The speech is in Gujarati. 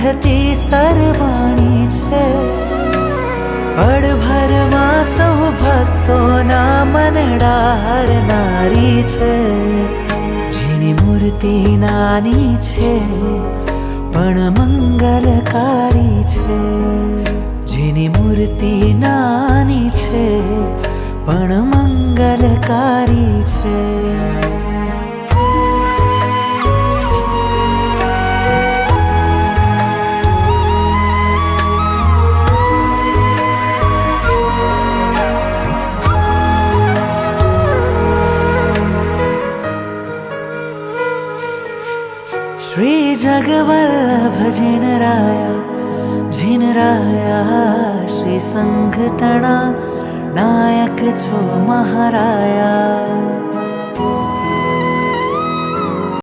બેઠતી સરવાણી છે, પળભરમાં સૌ ભક્તોના મનડા હરનારી છે. જેની મૂર્તિ નાની છે પણ મંગલકારી છે, જેની મૂર્તિ નાની છે પણ મંગલકારી છે. श्री जगवल्लभ जिनराया श्री संघ तणा नायक छो महाराया.